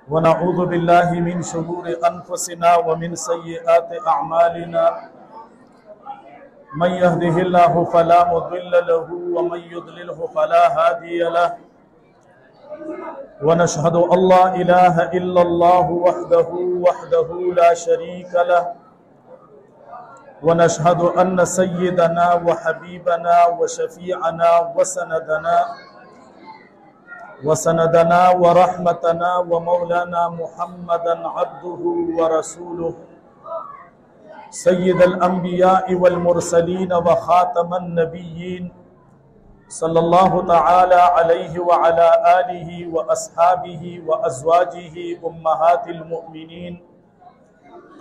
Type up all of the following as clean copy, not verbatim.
ونعوذ بالله من شرور أنفسنا ومن سيئات أعمالنا من يهده الله فلا مضل له ومن يضلله فلا هادي له ونشهد أن لا إله إلا الله وحده لا شريك له ونشهد أن سيدنا وحبيبنا وشفيعنا وسندنا ورحمتنا ومولانا محمدا عبده ورسوله سيد الأنبياء والمرسلين وخاتم النبيين صلى الله تعالى عليه وعلى آله وأصحابه وأزواجه أمهات المؤمنين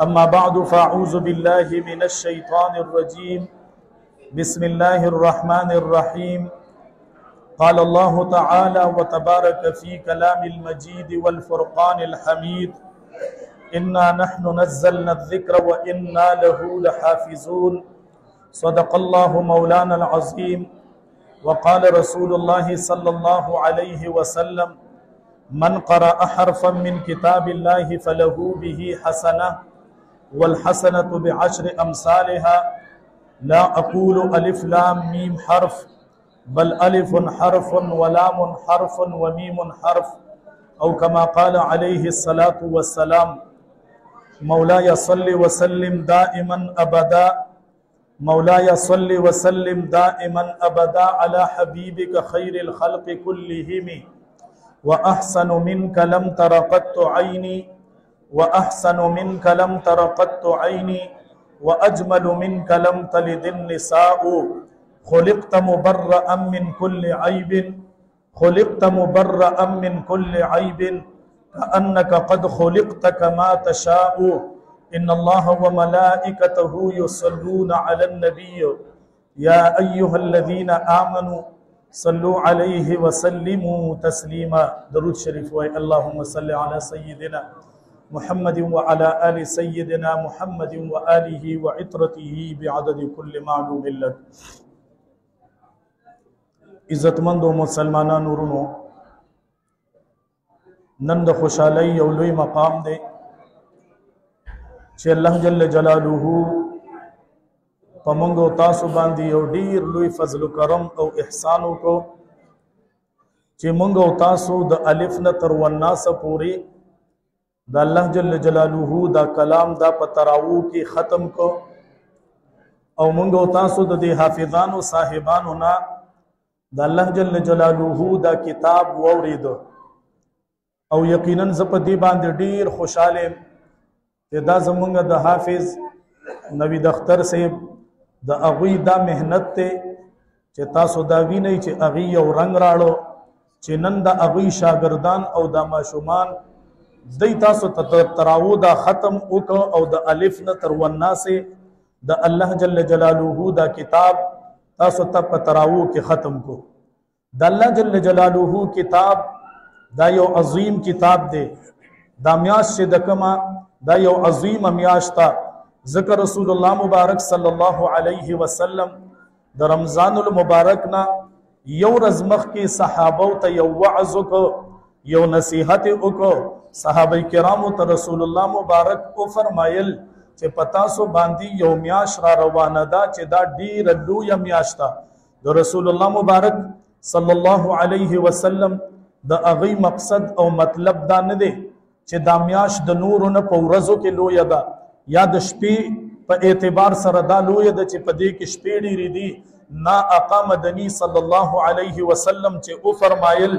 أما بعد فأعوذ بالله من الشيطان الرجيم بسم الله الرحمن الرحيم قال الله تعالى وتبارك في كلام المجيد والفرقان الحميد إنا نحن نزلنا الذكر وإنا له لحافظون صدق الله مولانا العظيم وقال رسول الله صلى الله عليه وسلم من قرأ حرفا من كتاب الله فله به حسنة والحسنة بعشر أمثالها لا أقول ألف لام ميم حرف بل ألف حرف ولام حرف وميم حرف أو كما قال عليه الصلاة والسلام مولاي صل وسلم دائما أبدا مولاي صل وسلم دائما أبدا على حبيبك خير الخلق كلهم وأحسن منك لم تر قط عيني وأحسن منك لم تر قط عيني وأجمل منك لم تلد النساء خلقت مبرأ من كل عيب خلقت مبرأ من كل عيب كأنك قد خلقت كما تشاء إن الله وملائكته يصلون على النبي يا أيها الذين آمنوا صلوا عليه وسلموا تسليما درود شريف اللهم صل على سيدنا محمد وعلى آل سيدنا محمد وآله وعطرته بعدد كل معلوم لك عزتمندو مسلمانانو ورونو نن د خوشحالی یو لوی مقام دی چې الله جل جلاله په موږ او تاسو باندې یو ډیر لوی فضل و کرم او احسان وکړو چې موږ او تاسو د الف نه تر والناس پورې د الله جل جلاله دا کلام دا په تراو کې ختم کو او موږ او تاسو د دې حافظانو صاحبانو نه د الله جل جلاله دا کتاب وورید او یقینا ز په دې باندې ډیر خوشاله چې دا زمونږ د حافظ نوید اختر صاحب د اغوی دا مهنت ته چې تاسو دا وینئ چې اغوی یو رنگ راړو چې نن د اغوی شاګردان او د ماشومان دی تاسو تراو دا ختم وکړو او د الف نه تر والناس د الله جل جلاله دا کتاب تاسو ته په تراو کې ختم کو د الله جل جلاله کتاب دا یو عظیم کتاب دی دا میاش چې د کما دا یو عظیم میاشتا ذکر رسول الله مبارک صلی الله علیه وسلم د رمضان المبارک نا یو رزمخ کې صحابه ته یو وعظ کو یو نصیحت کو صحابه کرامو ته رسول الله مبارک او فرمایل چې پتا سو باندې یو میاش را روانه ده چې دا ډیر لوی میاشتا د رسول الله مبارک صلی الله علیه وسلم د اغي مقصد او مطلب دا نه دی چې دا میاش د نورونه په ورځو کې لوی ده یا د شپې په اعتبار سره دا لوی ده چې په دې کې شپې ډېرې دي نا آقا مدني صلی الله علیه وسلم چې او فرمایل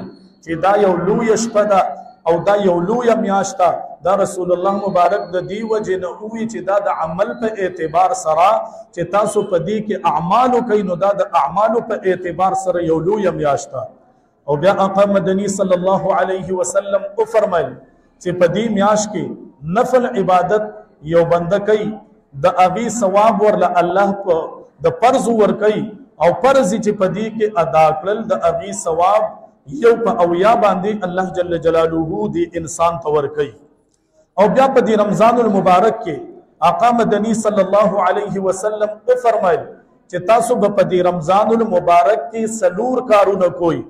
چې دا یو لوی شپه ده او دا یو لوی میاشته دا رسول الله مبارک د دې وجه نه وی چې دا د عمل په اعتبار سره چې تاسو په دې کې اعمال کوي نو دا د اعمال په اعتبار سره یو لوی میاشته او بیا آقا مدنی صلی الله علیه وسلم او فرمایل چې په دې میاش کې نفل عبادت یو بنده کوي د اغي ثواب ورله الله په د فرض ور کوي او فرض چې په دې کې ادا کړل د اغي ثواب یو په اویا باندې الله جل جلاله دی انسان تور کوي او بیا په دې رمضان المبارک کې آقا مدنی صلی الله علیه وسلم او فرمایل چې تاسو په دې رمضان المبارک کې سلور کارونه کوي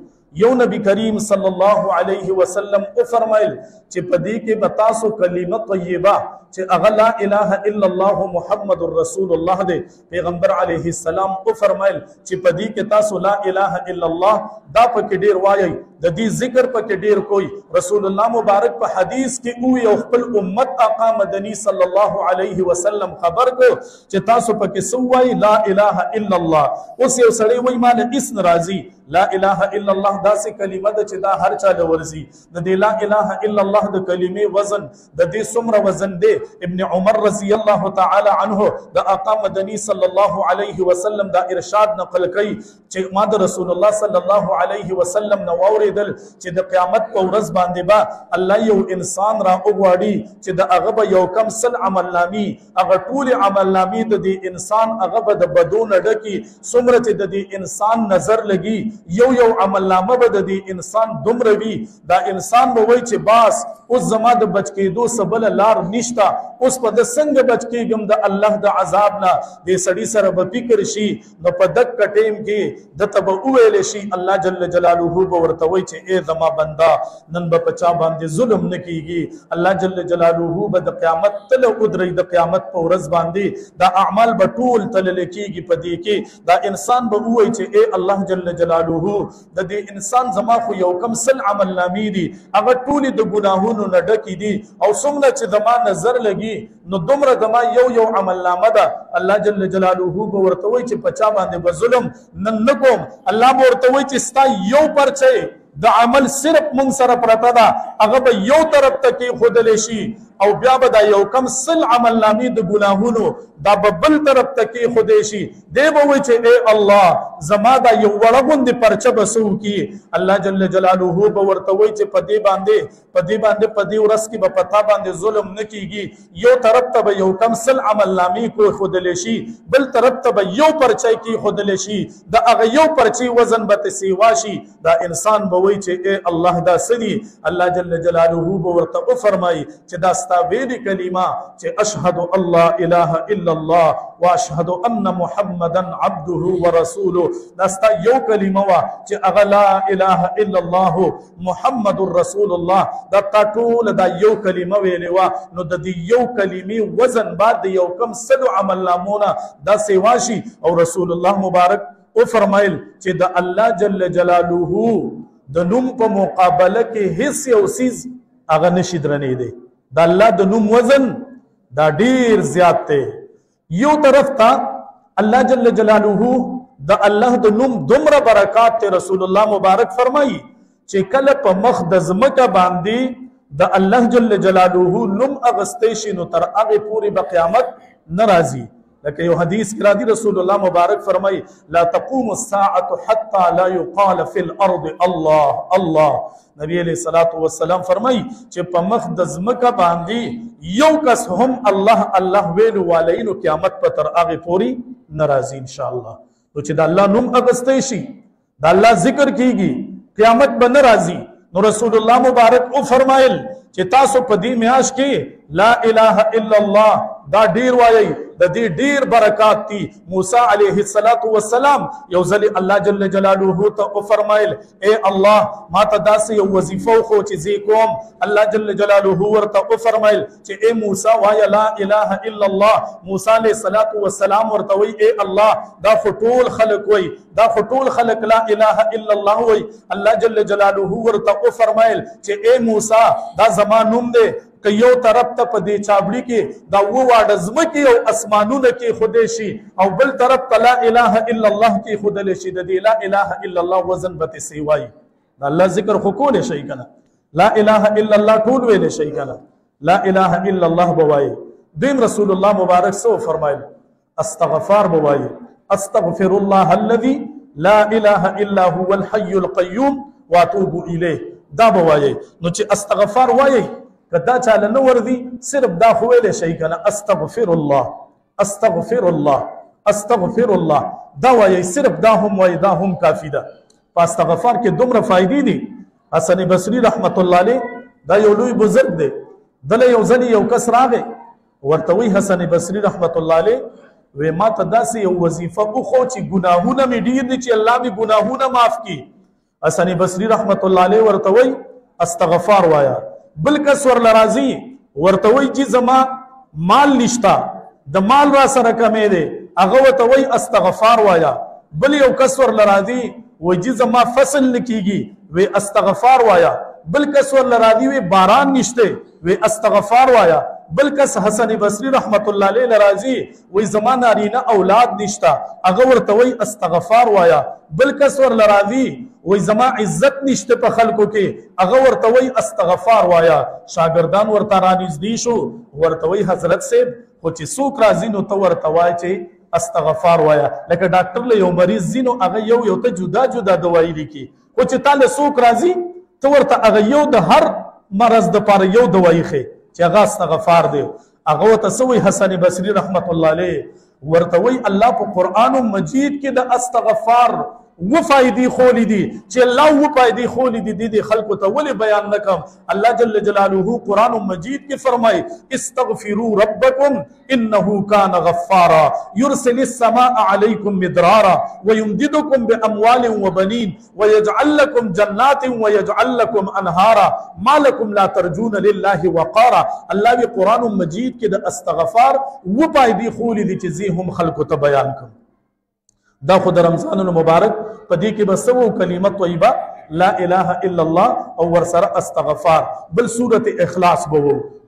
یو نبی کریم صلی الله علیه وسلم او فرمایل چې پدې کې بتاسو کلمه طیبه چې اغه لا اله الا الله محمد رسول الله دې پیغمبر علیه السلام او فرمایل چې پدې کې تاسو لا اله الا الله دا پکې ډیر وایي د دې ذکر پکې ډیر کوئی رسول الله مبارک په حدیث کې او یو خپل امت آقا مدنی صلی الله علیه وسلم خبر کو چې تاسو پکې سوای لا اله الا الله اوس یو سړی وای مال اس ناراضي لا اله الا الله دا سه کلمه ده چې دا هر چا د ورزي د دې لا اله الا الله د کلمې وزن د دې څومره وزن دی ابن عمر رضی الله تعالی عنه د آقا مدنی صلی الله علیه وسلم دا ارشاد نقل کړي چې ما د رسول الله صلی الله علیه وسلم نو اوریدل چې د قیامت په ورځ باندې با الله یو انسان را وګواړي چې د هغه یو کم سل عمل نامي هغه ټول عمل نامي د دې انسان هغه د بدون ډکی څومره چې د دې انسان نظر لګي یو عمل نامه به د دې انسان دومره وي دا انسان به وای چې باس اوس زما د بچ کېدو سبل لار نشتا اوس په د څنګه بچ کېږم د الله د عذاب نه دې سړی سره به فکر شي نو په دک ټیم کې د تب ویل شي الله جل جلاله به ورته وای چې اے زما بندا نن به پچا باندې ظلم نکېږي الله جل جلاله به د قیامت تل قدرت د قیامت په ورځ باندې دا اعمال به ټول تل لیکيږي په دې کې دا انسان به وای چې اے الله جل جلاله د دې انسان زما خو یو کم سل عمل نامې دي هغه ټول د ګناهونو نه ډکې دي او څومره چې زما نظر لګي نو دومره زما یو عمل نامه ده الله جل جلاله به ورته وایي چې پچا باندې به ظلم نن نه کوم الله به ورته وایي چې ستا یو پرچه د عمل صرف مونږ سره پرته ده هغه به یو طرف ته کېښودلی شي او بیا به دا یو کم سل عمل نامې د ګناهونو دا به بل طرف ته کېښودی شي دی به وایي چې اے الله زما دا یو وړه غوندې پرچه به څه وکړي الله جل جلاله به ورته وایي چې په دې باندې په دې ورځ کې به په تا باندې ظلم نه کېږي یو طرف ته به یو کم سل عمل نامې کېښودلی شي بل طرف ته به یو پرچی کېښودلی شي د هغه یو پرچی وزن به ته سیوا شي دا انسان به وایي چې اے الله دا څه دي الله جل جلاله به ورته وفرمایي چې دا ستا ویلې کلمه چې اشهد الله اله الا الله واشهد ان محمدا عبده ورسوله دا ستا یو کلمه وا چې هغه لا اله الا الله محمد رسول الله دا ټول دا یو کلمه ویلې وا نو د دې یو کلمې وزن بعد یو کم سلو عمل نامونه دا سیوا شي او رسول الله مبارک او فرمایل چې د الله جل جلاله د نوم په مقابله کې هیڅ یو سیز هغه نشي درنې دی د الله د نوم وزن دا ډیر زیات دی یو طرف ته الله جل جلاله د الله د نوم دومره برکات ته رسول الله مبارک فرمایي چې کله په مخ د ځمکه باندې د الله جل جلاله نوم اغستی شي نو تر هغه پورې به قیامت ناراضي لکه یو حدیث کې راځي رسول الله مبارک فرمایي لا تقوم الساعه حتى لا يقال في الارض الله الله نبی علیہ الصلوۃ والسلام فرمایي چې په مخ د ځمکه باندې یو کس هم الله الله ویلو والینو قیامت په تر هغه پورې ناراضي ان شاء الله نو چې د الله نوم اغستی شي د الله ذکر کیږي قیامت به ناراضي نو رسول الله مبارک او فرمایل چې تاسو په دې میاش کې لا اله الا الله دا ډیر وایي د دې ډیر برکات دي موسی علیه السلام یو ځل الله جل جلاله ته فرمایل اے الله ما ته داسې یو وظیفه خو چې زی کوم الله جل جلاله ورته فرمایل چې اے موسی وای لا اله الا الله موسی علیه السلام ورته وی اے الله دا ټول خلق وی دا ټول خلق لا اله الا الله وی الله جل جلاله ورته فرمایل چې اے موسی دا زمان نوم دی که یو طرف ته په دې چابړي کې دا و واړه ځمکې او اسمانونه کې خودی شي او بل طرف ته لا اله الا الله کې خودلی شي د دې لا اله الا الله وزن به ته سیوایي د الله ذکر خو کولی شي که نه لا اله الا الله ټول ویلی شي که نه لا اله الا الله به وایي دویم رسول الله مبارک څه وفرمایل استغفار به وایي استغفر الله الذي لا اله الا هو الحي القيوم واتوب الیه دا به وایي نو چې استغفار وایي کدا چاله نو وردی صرف دا خویل شي کنه استغفر الله استغفر الله استغفر الله دا وایي صرف دا هم وایي دا هم کافی ده په استغفار کې دومره فائدې دي حسن بصری رحمت الله علیه دا یو لوی بزرگ دی دله یو ځنی یو کس راغی ورته وی حسن بصری رحمت الله علیه و ما ته داسې یو وظیفه خو چې ګناهونه مې ډیر دي چې الله مې ګناهونه معاف کړي حسن بصری رحمت الله علیه ورته وی استغفار وایا. بل کس ور لرازی ورته وی چې زما مال نشتا د مال را سره کمې دی هغه ورته وی استغفار وایا. بل یو کس ور لرازی وی چې زما فصل نکیږي وی استغفار وایا. بل کس ور لرازی وی باران نشته وی استغفار وایا. بل کس حسن بصری رحمت الله علیه لرازی وی زما نارینه اولاد نشتا هغه ورته وی استغفار وایا. بل کس ور لرازی وی زما عزت نشته په خلکو کې هغه ورته وی استغفار وایا. شاګردان ورته رانږدې شو ورته وی حضرت صاحب خو چې څوک راځي نو ته ورته وای چې استغفار وایا. لکه ډاکټر له یو مریض ځي نو هغه یو ته جدا جدا دوايي لیکي خو چې تا له څوک راځي ته ورته هغه یو د هر مرض دپاره یو دوايي ښي چې هغه استغفار دی. هغه ورته څه وی حسن بصری رحمت الله علیه ورته وی الله په قرآن مجید کې د استغفار و فائدې خولی دي چې الله و فائدې خولی دي د خلکو ته ولې بیان نکم. الله جل جلاله قرآن مجید کې فرمای استغفروا ربکم انه کان غفارا یرسل السماء علیکم مدرارا ويمددکم باموال وبنین ويجعل لكم جنات ويجعل لكم انهارا ما لكم لا ترجون لله وقارا. الله وی قرآن مجید کې د استغفار و فائدې خولی دي چې زه هم خلکو ته بیان کوم. دا خو د رمضان المبارک په دې کې بس وو کلمه طیبه لا اله الا الله او ورسره استغفار. بل سوره اخلاص بو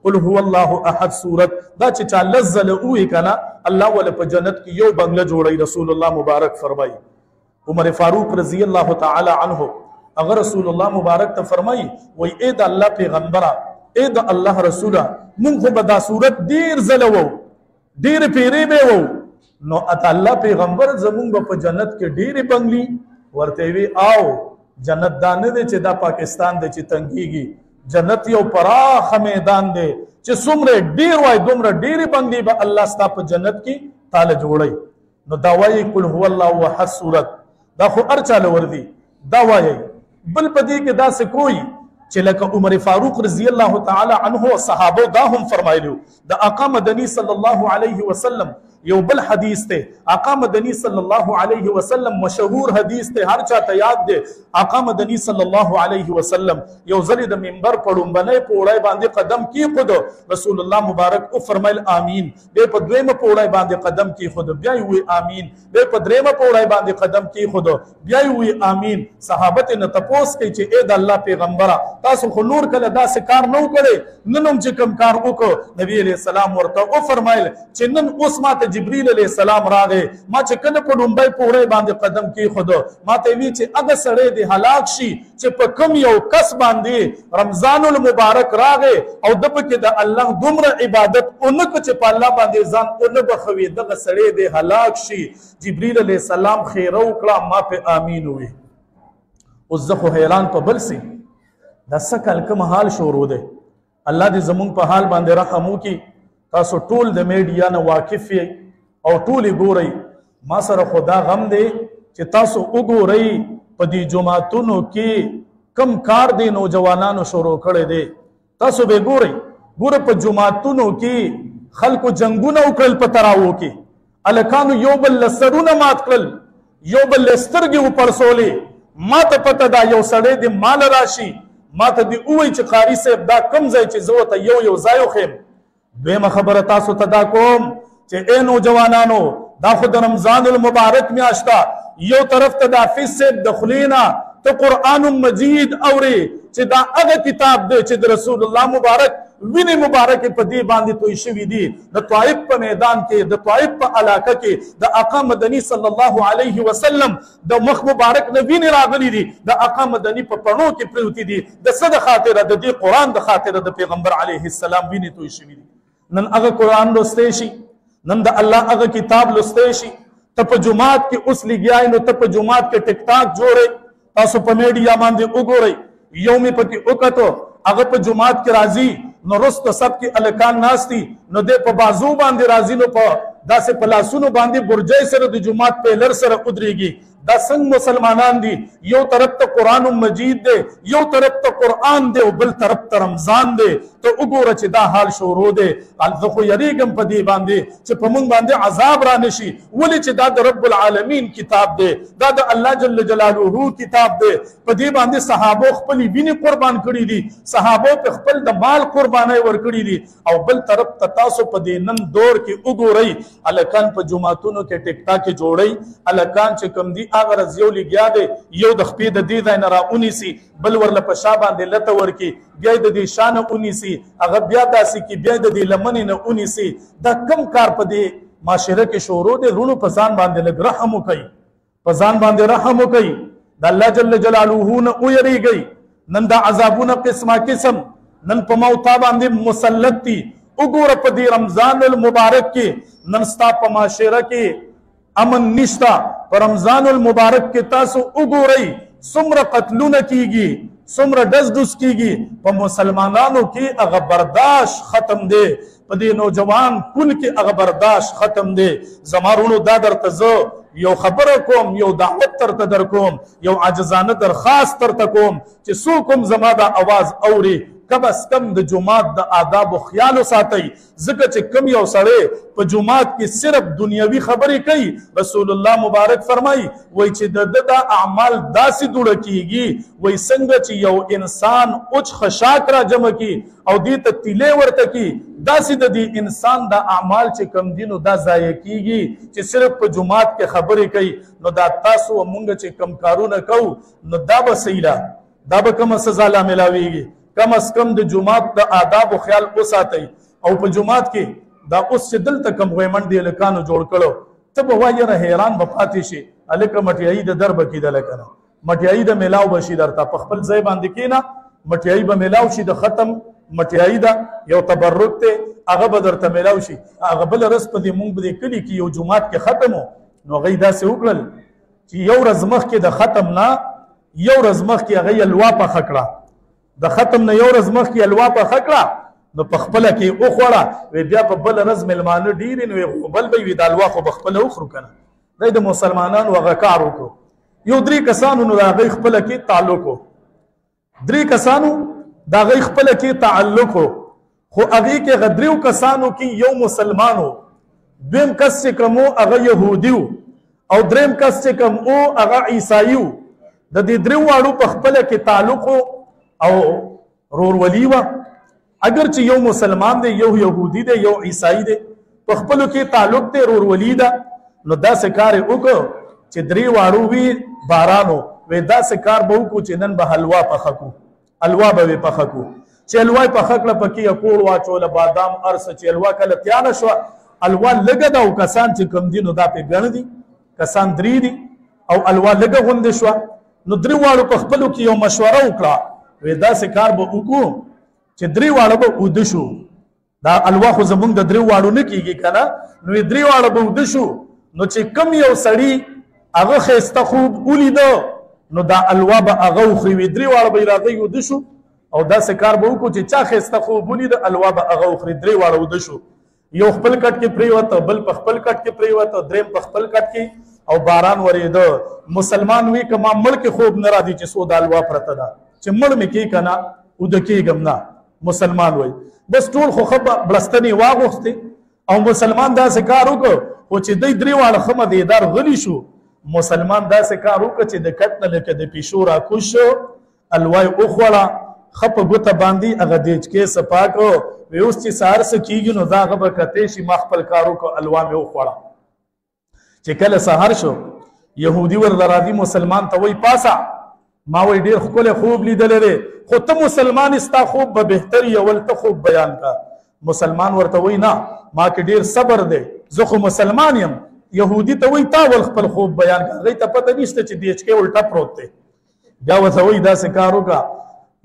قل هو الله احد سورت دا چې چا لزل اوې کنا الله ول په جنت کې یو بنگله جوړي. رسول الله مبارک فرمایي عمر فاروق رضی الله تعالی عنه اگر رسول الله مبارک ته فرمایي وای اے د الله پیغمبره اے د الله رسوله مونږ خو به دا سورت ډیر زلو ډیر پیری به وو نو اته الله پیغمبر زمونږ په جنت کې ډېرې بنگلي ورته وی آو جنت دا نه دی چې دا پاکستان دی چې تنګیږي. جنت یو پراخ میدان دی چې څومره ډېر وای دومره ډېرې بنگلي به الله ستا په جنت کې تاله جوړی. نو دا وایي قل هو الله احد سورت دا خو هر چاله وردي دا وایي. بل په دې کې داسې کوئی چې لکه عمر فاروق رضی الله تعالی عنه صحابه دا هم فرمایلو د آقا مدنی صلی الله علیه وسلم یو بل حدیث ته. آقا مدنی صلی الله علیه وسلم مشهور حدیث ته هر چا ته یاد دی. آقا مدنی صلی الله علیه وسلم یو ځل د منبر په لومبنۍ پوړی باندې قدم کیښود. رسول الله مبارک او فرمایل آمین. بیا په دویمه پوړی باندې قدم کیښود بیا یې وی آمین. بیا په دریمه پوړی باندې قدم کیښود بیا یې وی آمین. صحابه ته نه تپوس کوي چې اے د الله پیغمبره تاسو خو نور کله داسې کار نه کړی نن هم چې کوم کار وکړو. نبی علیہ السلام ورته او فرمایل چې نن اوس ماته جبريل علیہ السلام راغې ما چې کله په لومبۍ پوړی باندې قدم کیښود ما ته وی چې هغه سړی د هلاک شي چې په کوم یو کس باندې رمضان المبارک راغې او د پکې د الله دومره عبادت اونکه چې په الله باندې ځان اون بخوي دغه سړی د هلاک شي. جبريل علیہ السلام خیره وکړه ما په آمین وی. اوس زه خو حیران په بل سي دا څه کال کوم حال شروع دی. الله دې زمونږ په حال باندې رحم وکړي. تاسو ټول د میډیا نه واقف یې او ټول ګورئ. ما سره خدا غم دی چې تاسو وګورئ په دې جماعتونو کې کم کار دی نوجوانانو شروع کړی دی. تاسو به ګورئ ګوره په جماعتونو کې خلکو جنگونه وکړل په تراو کې الکانو یو بل لسرونه مات کړل یو بل سترګې وپړسولې. ما ته پته دا یو سړی د مال راشي ما ته دی وای چې قاری صاحب دا کم ځای چې زه ته یو ځای وخیم. دویمه خبره تاسو ته دا کوم چې اے نوجوانانو دا خو د رمضان المبارک میاشته یو طرف ته د حافظ صاحب د خلینا ته قرآن مجید اوري چې دا هغه کتاب دی چې د رسول الله مبارک ویني مبارک په دې باندې توي شوی دي. د طائف په میدان کې د طائف په علاقه کې د آقا مدنی صلی الله علیه وسلم د مخ مبارک نه ویني راغلي دي. د آقا مدنی په پڼو کې پروتي دي د صد خاطره د دې قرآن د خاطره د پیغمبر علیه السلام ویني توي شوی دي. نن هغه قرآن لوستې شي نن د الله هغه کتاب لوستې شي. ته په جماعت کې اوس لګیای نو ته په جماعت کې ټیک ټاک جوړې تاسو په میډیا باندې وګورئ یو مې پکې وکړو هغه په جماعت کې راځي نو رست سب کې الکان ناشتي نو دې په بازو باندې راځي نو په داسې په لاسونو باندې برجای سره د جماعت په لر سره قدرېږي دا څنګه مسلمانان دي یو طرف ته قرآن مجید دی یو طرف ته قرآن دی او بل طرف ته رمضان دی ته وګوره چې دا حال شروع دی زه خو یریږم په دې باندې چې په موږ باندې عذاب را نشي ولې چې دا د رب العالمین کتاب دی دا د الله جل جلاله کتاب دی په دې باندې صحابو خپلې وینې قربان کړي دي صحابو په خپل د مال قربانۍ ورکړي دي او بل طرف ته تاسو په دې نن دور کې وګورئ هلکان په جوماتونو کې ټیک ټاکې جوړئ هلکان چې کوم دي هغه ورځ یو لګیا دی یو د خپې د دې ځای نه راونیسي بل ورله په شا باندې لته ورکړي بیا د دې شا نه ونیسي هغه بیا داسې کړي بیا د دې لمنې نه ونیسي دا کم کار په دې معاشره کې شروع دی رونو په ځان باندې لږ رحم وکړئ په ځان باندې رحم وکړئ د الله جل جلاله نه ویریږئ نن دا عذابونه قسمه قسم نن په موتا باندې مسلط دي وګوره په دې رمضان المبارک کې نن ستا په معاشره کې امن نشتا په رمضان المبارک کې تاسو وګورئ څومره قتلونه کیږي څومره ډز کیږي په مسلمانانو کې هغه برداشت ختم دی په دې نوجوان کل کې هغه برداشت ختم دی زما رونو دا درته زه یو خبره کوم یو دعوت ترته در کوم یو عاجزانه درخواست ترته کوم چې څوک هم زما دا اواز اوري کم از کم د جماعت د آداب و خیال ساتي ځکه چې کم یو سړی په جماعت کې صرف دنیوي خبرې کوي رسول الله مبارک فرمایي وای چې د اعمال داسې دوړه کیږي وای څنګه چې یو انسان اوچ خشاک را جمع کی او دې ته تیلې ورته کی داسې د دې انسان د اعمال چې کم دینو دا ضایع کیږي چې صرف په جماعت کې خبرې کوي نو دا تاسو مونږ چې کم کارونه کوو نو دا به سیلا دا به کومه سزا لا ملاویږي کم از کم د جماعت د آداب و خیال وساتئ او په جماعت کې دا اوس چې دلته کم غویمنډ دی هلکانو جوړ کړو ته به وایې یاره حیران به پاتې شي هلکه مټیایي د در به کېدله که نه مټیایي د میلاو به شي درته په خپل ځای باندې کښېنه مټیایي به میلاو شي د ختم مټیایي ده یو تبرک دی هغه به درته میلاو شي هغه بله ورځ په دې مونږ په دې کلي کې یو جومات کې ختم و نو هغوی داسې وکړل چې یو ورځ مخکې د ختم نه یو ورځ مخکې هغوی الوا پخه کړه د ختم نه یو ورځ مخکې الوا پخه کړه نو په خپله کې وخوړه وی بیا په بله ورځ میلمانه ډېرې نو بل به وي د الوا خو به خپله وخورو که نه دی د مسلمانانو هغه کار وکړو یو درې کسانو نو د هغوی خپله کې تعلق و درې کسانو د هغوی خپله کې تعلق و خو هغې کې هغه دریو کسانو کې یو مسلمان و دویم کس چې کوم و هغه یهودي و او دریم کس چې کوم و هغه عیسایي و د دې دریو واړو په خپله کې تعلق و او رورولي وه اگر چې یو مسلمان دی یو یهودي دی یو عیسائی دی په خپلو کې تعلق دی رورولي ده نو داسې کار یې وکړو چې درې واړو وي بارانو وی داسې کار به وکړو چې نن به حلوا پخه کړو حلوا به یې پخه کړو چې حلوا یې پخه کړه پکې یې کوړ واچوله بادام هر څه چې حلوا کله تیاره شوه حلوا لږه ده او کسان چې کوم دي نو دا پې ګڼ دي کسان درې دي او حلوا لږه غوندې شوه نو درې واړو په خپلو کې یو مشوره وکړه وی داسې کار به وکړو چې درې واړه به اوده شو دا الوا خو زمونږ د درې واړو نه کېږي که نه نو درې واړه به اوده شو نو چې کم یو سړي هغه ښایسته خوب ولیده نو دا الوا به هغه وخوري وي درې واړه به یې راځئ اوده شو او داسې کار به وکړو چې چا ښایسته خوب ولیده الوا به هغه وخوري درې واړه اوده شو یو خپل کټ کې پرېوته بل په خپل کټ کې پرېوته درېم په خپل کټ کې او باران ورېده مسلمان وی که ما مړ کې خوب نه راځي چې څو د الوا پرته ده چې مړ مې کې که نه اوده کېږم نه مسلمان وای بس ټول خو ښه بړستنې واغوښتې او مسلمان داسې کار وکړ خو چې دی درې واړه ښه مدیدار غلي شو مسلمان داسې کار وکړ چې د کټ نه لکه د پیشو راکوز شو الوا یې وخوړه ښه په ګوته باندې هغه دیچکې صفا کړو وی اوس چې سهار څه کېږي نو دا هغه به کتی شي ما خپل کار وکړو الوا مې وخوړه چې کله سهار شو یهودي ورله راځي مسلمان ته وایي پاسه ما وی ډیر ښکلی خوب لیدلی دی خو ته مسلمان ستا خوب به بهتر یې اول ته خوب بیان کا مسلمان ورته وی نه ما کې ډیر صبر دی زه خو مسلمان یم یهودي ته وی تا ول خپل خوب بیان کا هغوی ته پته نشته چې دیچکې الټه پروت دی بیا ورته وی داسې کار وکړه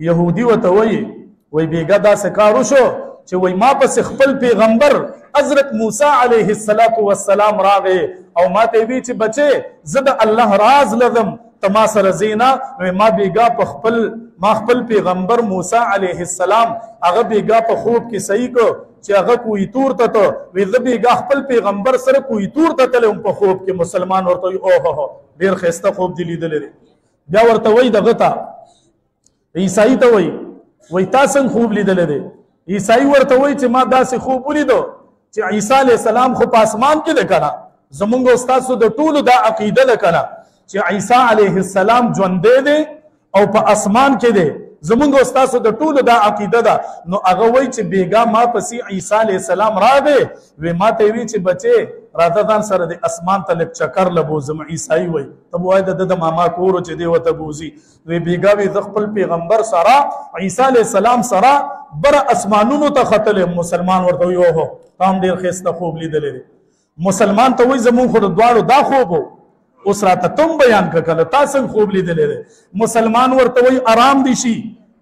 یهودي ورته وی بیګا داسې کار وشو چې وی ما پسې خپل پیغمبر حضرت موسی علیه السلام راغی او ما ته وی چې بچې زه د الله راز لرم تما سره زینا ما بیګا په خپل ما خپل پیغمبر موسی علیه السلام هغه بیګا په خوب کې صحیح کو چې هغه کوی تور ته ته وی زه بیګا خپل پیغمبر سره کوی تور ته تلم په خوب کې. مسلمان ورته وی اوه ډیر ښایسته خوب دی لیدلی دی. بیا ورته وی دغه ته عیسائی ته وی تا څنګه خوب لیدلی دی؟ عیسائی ورته وی چې ما داسې خوب ولیدو چې عیسی علیه السلام خو په اسمان کې دی کنه. زمونږ او ستاسو د ټولو دا عقیده ده کنه چې عیسی علیه السلام ژوندی دی او په اسمان کې دی. زمونږ او ستاسو د ټولو دا عقیده ده. نو هغه وایي چې بیګا ما پسې عیسی علیه السلام راغی وی ما ته وی چې بچې راځه ځان سره د اسمان ته لږ چکر لبوزم. عیسائی وایي ته به وایي د ماما کور چې دی ورته بوځي. وی بیګا وی زه خپل پیغمبر سره عیسی علیه السلام سره بره اسمانونو ته ختلی. مسلمان ورته وی اوهو تا هم ډېر ښایسته خوب لیدلی دی. مسلمان ته وایي زمونږ خو د دواړو دا خوب و. اوس راته تم بیان که کنه تا څنګه خوب لیدلی دی؟ مسلمان ورته وایي ارام دي شي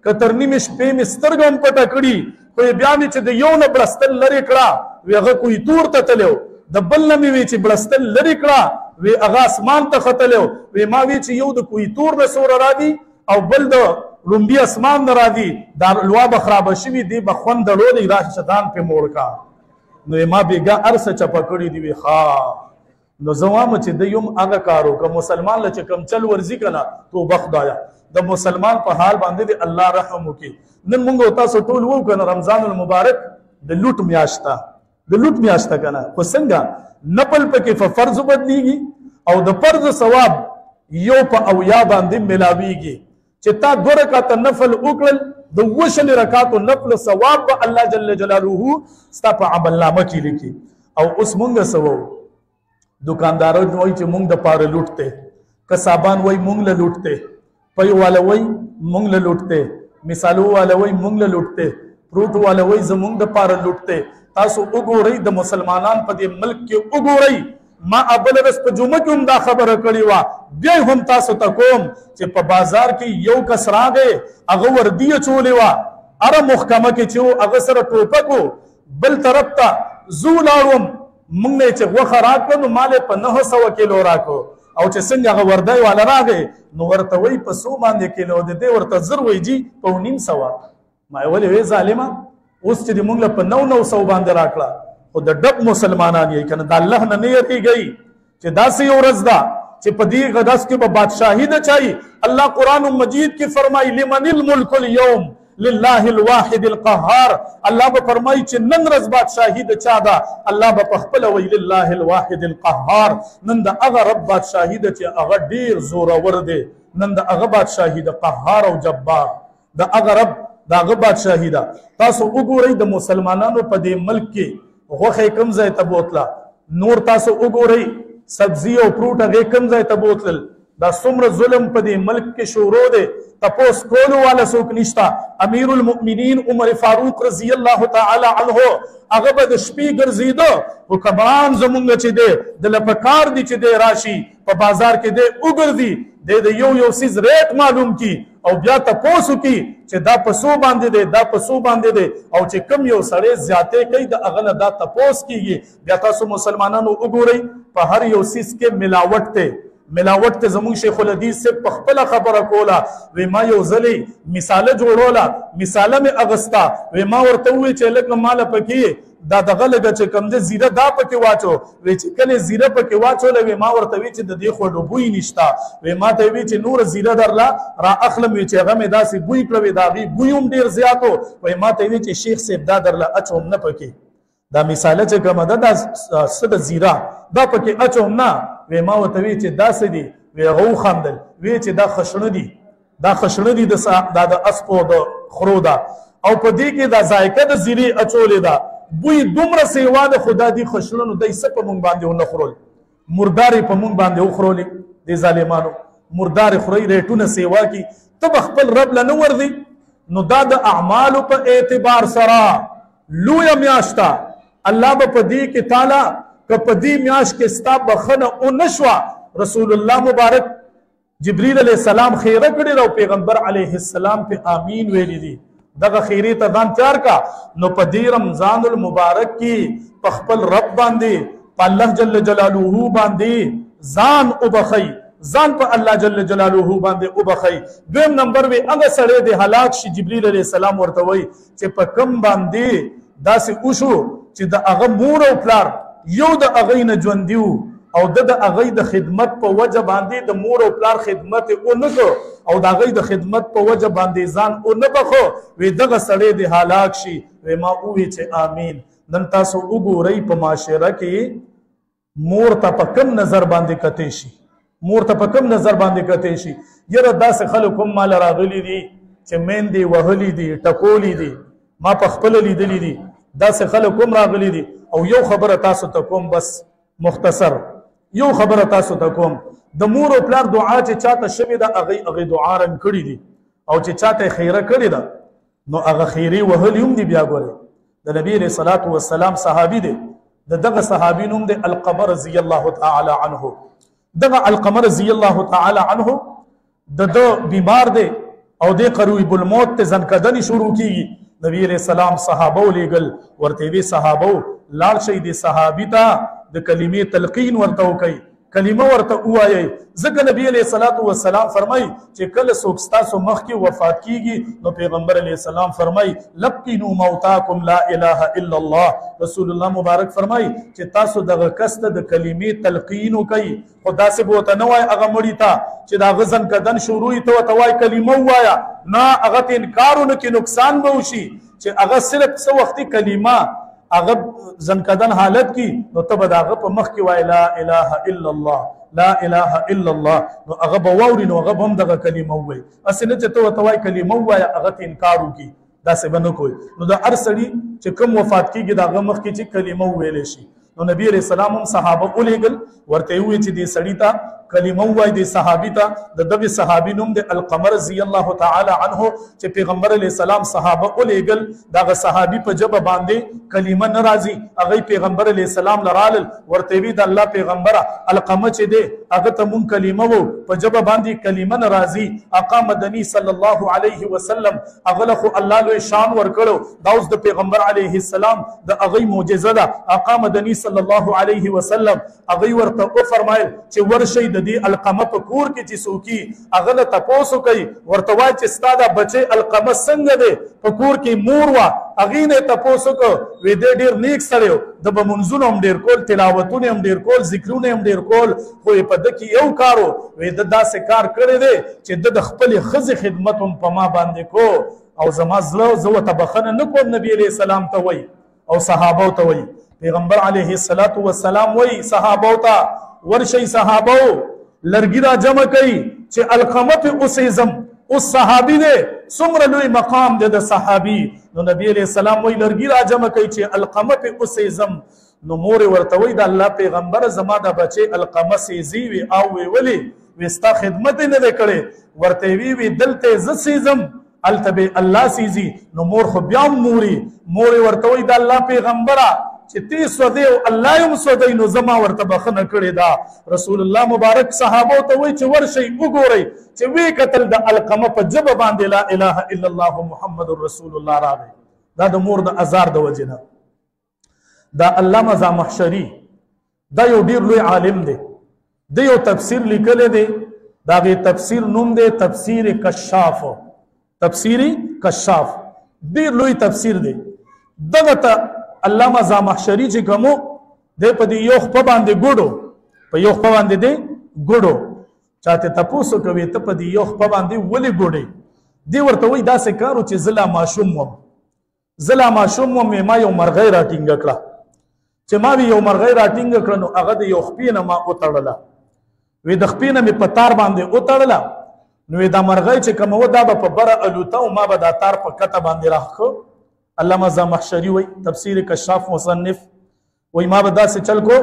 که تر نیمې شپې مې سترګه هم پټه کړي خو بیا مې چې د یو نه بړستل لرې کړه وی هغه کوی تور ته تلی و. د بل نه مې وی چې بړستل لرې کړه وی هغه اسمان ته ختلی و. وی ما وی چې یو د کوی تور نه سوره راځي او بل د لومبي اسمان نه راځي. دا لوا به خرابه شوي دی به خوند دړولی راشه شیطان پې موړ کا. نو ما بیګا هر څه چپه کړي دي. وی ښه نو زه وایم چې د یم هغه کار وکړه. مسلمان له چې کم چل ورځي که نه توبه خدایه د مسلمان په حال باندې دی الله رحم وکړي. نن موږ او تاسو ټول وو که نه رمضان المبارک د لوټ میاشت ده د لوټ میاشت ده که نه. خو څنګه نفل پکې په فرض بدلیږي او د فرض ثواب یو په اویا باندې ملاویږي چې تا 2 رکعته نفل وکړل د 20 رکعاتو نفل ثواب به الله جل جلاله ستا په عملنامه کې لیکي. او اوس مونږ څه وو دکانداران وایي چې مونږ د پاره لوټ دی، کسابان وایي مونږ له لوټ دی، پی والا وایي مونږ له لوټ دی، مثالو والا وایي مونږ له لوټ دی، فروټ والا وایي زمونږ د پاره لوټ دی. تاسو وګورئ د مسلمانان په دې ملک کې وګورئ. ما اول ورځ په جمعه کې هم دا خبره کړې وه، بیا هم تاسو ته کوم چې په بازار کې یو کس راغی هغه وردي اچولې وه، هره محکمه کې چې و هغه سره ټوپک و، بل طرف ته زه ولاړم موږ نه چې غوښه راکړه نو مال په 900 کیلو راکړو، او چې څنګه هغه وردی والا راغی نو ورته وایي په 100 باندې کیلو د دې ورته زر وایي جي په 900. ما ولې وی ظالمه اوس چې موږ له په 900 باندې راکړه خو د ډب مسلمانان یې کنه د الله نه نه یریږئ چې داسې یو ورځ ده چې په دې غداس کې به بادشاهي نه چایي. الله قرآن مجید کې فرمایي لمن الملک اليوم لله الواحد القهار. الله به فرمایي چې نن ورځ بادشاهي د چا ده؟ الله به په خپله وایي لله الواحد القهار. نن د هغه رب بادشاهي ده چې هغه ډېر زورور دی، نن د هغه بادشاهي د قهار او جبار د هغه رب د هغه بادشاهي ده. تاسو وګورئ د مسلمانانو په دې ملک کې غوښه کوم ځای ته بوتله، نور تاسو وګورئ سبزي او فروټ هغې کوم ځای ته بوتلل. دا څومره ظلم په دې ملک کې شروع دی، تپوس کولو والا څوک نشته. امیر المؤمنین عمر فاروق رضی الله تعالی عنه هغه به د شپې ګرځېده، حکمران زمونږ چې دی د له پکار دی چې دی راشي په بازار کې دی وګرځي، دی د یو څیز ریټ معلوم کی او بیا تپوس وکړي چې دا په څو باندې دی، دا په څو باندې دی، او چې کوم یو سړی زیاتې کوي د هغه نه دا تپوس کېږي. بیا تاسو مسلمانانو وګورئ په هر یو څیز کې ملاوټ دی. ملاوټ ته زمونږ شیخ الحدیث سے په خپله خبره کوله، وی ما یو ځلې مثاله جوړوله، مثاله مې اغسته، وی ما ورته وویل چې لکه ماله پکې دا دغه لږه چې کوم دی زیره دا پکې واچو، وی چې کله زیره پکې واچوله وی ما ورته وی چې د دې خو بوی نشته، وی ما ته وی چې نور زیره درله را اخلم، وی چې هغه مې داسې بوی کړه، وی د هغې بوی هم ډېر زیات و، وی ما ته وی چې شیخ صاحب دا درله اچوم نه پکې، دا مثاله چې کومه ده دا څه د زیره دا پکې اچوم نه. وی ما ورته وی چې داسې دي، وی هغه وخندل، وی چې دا خشنه دي، دا خشنه دي دا د اسپو د خرو ده، او په دې کې دا ذایقه د زیرې اچولې ده، بوی دومره سیوا ده، خو دا دي خشنه نو دی څه په مونږ باندې ونه خورل، مردارې په مونږ باندې وخورلې دې ظالمانو، مردارې خورئ ریټونه سیوا کی، ته به خپل رب له نه ورځي. نو دا د اعمالو په اعتبار سره لویه میاشت ده. الله به په دې کې تعالی که په دې میاشت کې ستا بخنه ونه شوه، رسول الله مبارک جبریل علیه السلام خیره کړې ده او پیغمبر علیه السلام په آمین ویلی دي، دغه خیرې ته ځان تیار کا. نو په دې رمضان المبارک کې په خپل رب باندې په الله جل جلاله باندې ځان وبخئ، ځان په الله جل جلاله باندې وبخئ. دویم نمبر وی هغه سړی د هلاک شي، جبریل علیه السلام ورته وایي چې په کم باندې داسې وشو چې د هغه مور او پلار یو د هغې نه ژوندي وو او د هغې د خدمت په وجه باندې د مور او پلار خدمت یې ونه کړ او د هغې د خدمت په وجه باندې ځان ونه بخو وی دغه سړی د هلاک شي وی ما ووی چې آمین. نن تاسو وګورئ په معاشره کې مور ته په کوم نظر باندې کتی شي مور ته په کوم نظر باندې کتی شي. یره داسې خلک هم مال راغلي دي چې میندې وهلي دي ټکولي دي ما په خپله لیدلي دي داسې خلک هم راغلي دي. او یو خبره تاسو ته کوم بس مختصر یو خبره تاسو ته کوم د مور او پلار دعا چې چاته شوې ده هغې دعا رنګ کړي دي او چې چاته خیره کړې ده نو هغه خیرې وهلي هم دي. بیا ګورئ د نبي علیه الصلاة والسلام صحابي دی د دغه صحابي نوم دی القمه رضی الله تعالی عنه. دغه القمه رضی الله تعالی عنه د بیمار دی او د قریب الموت ته ځنکدنې شروع کیږي. نبی علیہ السلام صحابه لیږل ورته وی صحابه لاړ شئ د صحابي ته د کلمې تلقین ورته وکئ کلمه ورته ووایئ ځکه نبی علیہ الصلاة والسلام فرمایي چې کله څوک ستاسو مخکې وفات کیږي نو پیغمبر علیہ السلام فرمایي لقنوا موتاکم لا اله الا الله. رسول الله مبارک فرمایي چې تاسو دغه کس ته د کلمې تلقین وکئ خو داسې به ورته نه وایي هغه مړي ته چې د هغه ځنکدن شروع ته ورته وایي کلمه ووایه نه هغه ته انکار ونه کړي نقصان به وشي چې هغه صرف څه وختي کلمه هغه ځنکدن حالت کی نو ته به د هغه په مخ کې وایي لا اله الا الله لا اله الا الله نو هغه به واوري نو هغه به هم دغه کلمه ووایي. هسې نه چې ته ورته وایي کلمه ووایه هغه ته انکار وکړي داسې به نه کوي. نو د هر سړي چې کوم وفات کېږي د هغه مخکې چې کلمه وویلی شي نو نبی علیہ السلام هم صحابه ولیږل ورته یې ووایي چې دې سړي ته کلمه ووایي دې صحابي ته د دغه صحابي نوم د القمه رضی الله تعالی عنه چې پیغمبر علیہ السلام صحابه ولیږل دغه صحابي په ژبه باندې کلمه نه راځي هغې پیغمبر علیہ السلام لرالل ورته وی د الله پیغمبره القمه چې دی هغه ته مونږ کلمه وو په ژبه باندې کلمه نه راځي. آقا مدني صلی الله علیه وسلم هغه له خو الله لوی شان ورکړو دا اوس د پیغمبر علیه السلام د هغې معجزه ده. آقا مدني صلی الله علیه وسلم هغې ورته وفرمایل چې ورشئ د دې القمه په کور کې چې څوکي هغه نه تپوس وکئ ورته وایي چې ستا دا بچی القمه څنګه دی په کور کې مور وه هغې نه یې تپوس وکړه وی دی ډېر نیک سړی و د به منځونه هم ډېر کول تلاوتونه هم ډېر کول ذکرونه هم ډېر کول خو یې په ده کې یو کار و وی ده داسې کار کړی دی چې ده د خپلې ښځې خدمت هم په ما باندې کو او زما زړه زه ورته بخښنه نه کوم نبي علیه السلام ته وایي او صحابو ته وایي. پیغمبر علیه الصلاة والسلام وایي صحابو ته ورشئ صحابو لرګي را جمع کوي چې القمه پې اوسېږم اوس صحابي دی څومره لوی مقام دی د صحابي نو نبی علیہ السلام وایي لرګي را جمع کوي چې القمه پې اوسېږم نو مور یې ورته وایي د الله پیغمبره زما د بچې القمه سېزي وي او وی ولې وی ستا خدمت یې نه دی کړی ورته یې وی دلته یې زه سېزم هلته به الله سېزي نو مور خو بیا هم موري مور یې ورته وایي د الله پیغمبره چې تی سودی او الله یم سودی نو زما ورته بخښنه کړې ده. رسول الله مبارک صحابو ته وایي چې ورشئ وګورئ چې وی کتل د القمه په ژبه باندې لا اله الا الله محمد رسول الله راغی. دا د مور د ازار د وجې نه. دا علامه زمخشري دا یو ډېر لوی عالم دی د یو تفسیر لیکلی دی د هغې تفسیر نوم دی تفسیر کشاف تفسیر کشاف ډېر لوی تفسیر دی. دغه ته علامه زمخشري چې کومو دی په دې یو خپه باندې ګوډو په یو خپه باندې دی ګوډو چاته تپوس کوي ته په دې یو خپه باندې ولې ګوډې دی ورته وایي داسې کار و چې زه لا ماشوم وم زه لا ماشوم وم ما یو مرغۍ راټینګه کړه چې ما وی یو مرغۍ راټینګه کړه نو هغه د یو خپې نه ما وتړله وی د خپې نه مې په تار باندې وتړله نو دا مرغۍ چې کومه وه دا به په بره الوته او ما به دا تار په کته باندې راښکه. علامه زمخشري وایي تفسیر کشاف مصنف وایي ما به داسې چل کو